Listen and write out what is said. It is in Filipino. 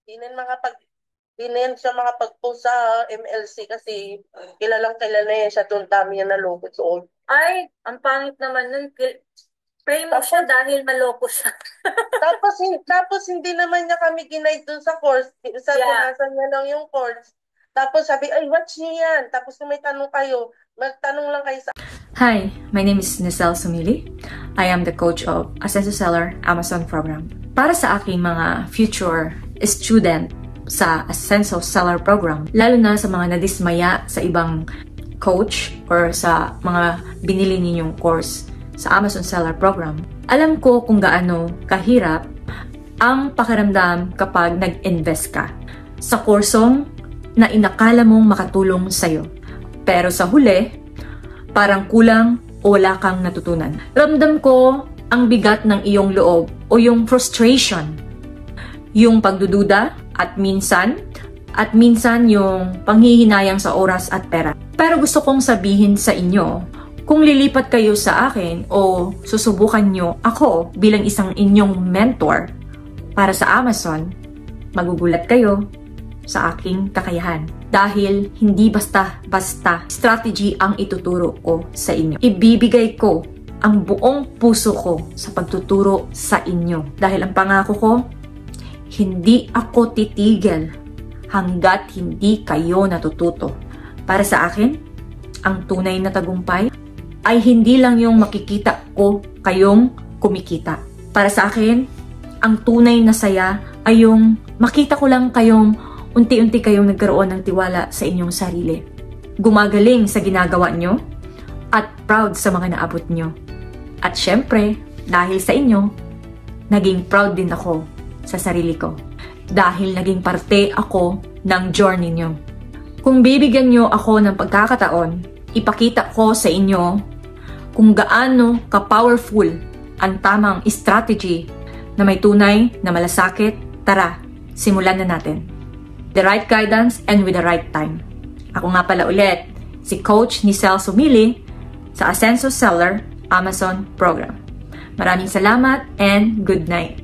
Di na makapag di na yan siya makapag-post sa MLC kasi kilalang kilala yan siya doon, dami yan naloko doon. Ay, ang pangit naman nun. Pray mo siya Tapos, dahil maloko siya. tapos hindi naman niya kami ginaid doon sa course. Sa Yeah. punasan niya lang yung course. Tapos sabi, ay, watch niyo yan. Tapos kung may tanong kayo, magtanong lang kayo sa... Hi, my name is Nisel Sumili. I am the coach of Ascenso Seller Amazon Program. Para sa aking mga future student sa Ascenso Seller Program, lalo na sa mga nadismaya sa ibang coach or sa mga binili ninyong course sa Amazon Seller Program, alam ko kung gaano kahirap ang pakiramdam kapag nag-invest ka sa kursong na inakala mong makatulong sa'yo. Pero sa huli, parang kulang o wala kang natutunan. Ramdam ko ang bigat ng iyong loob o yung frustration, yung pagdududa at minsan yung panghihinayang sa oras at pera. Pero gusto kong sabihin sa inyo, kung lilipat kayo sa akin o susubukan nyo ako bilang isang inyong mentor para sa Amazon, magugulat kayo sa aking kakayahan. Dahil hindi basta-basta strategy ang ituturo ko sa inyo. Ibibigay ko ang buong puso ko sa pagtuturo sa inyo. Dahil ang pangako ko, hindi ako titigil hanggat hindi kayo natututo. Para sa akin, ang tunay na tagumpay ay hindi lang yung makikita ko kayong kumikita. Para sa akin, ang tunay na saya ay yung makita ko lang kayong unti-unti kayong nagkaroon ng tiwala sa inyong sarili. Gumagaling sa ginagawa nyo at proud sa mga naabot nyo. At syempre, dahil sa inyo, naging proud din ako sa sarili ko. Dahil naging parte ako ng journey nyo. Kung bibigyan nyo ako ng pagkakataon, ipakita ko sa inyo kung gaano ka-powerful ang tamang strategy na may tunay na malasakit. Tara, simulan na natin. The right guidance and with the right time. Ako nga pala ulit, si Coach Nisel Sumili sa Ascenso Seller Amazon Program. Maraming salamat and good night.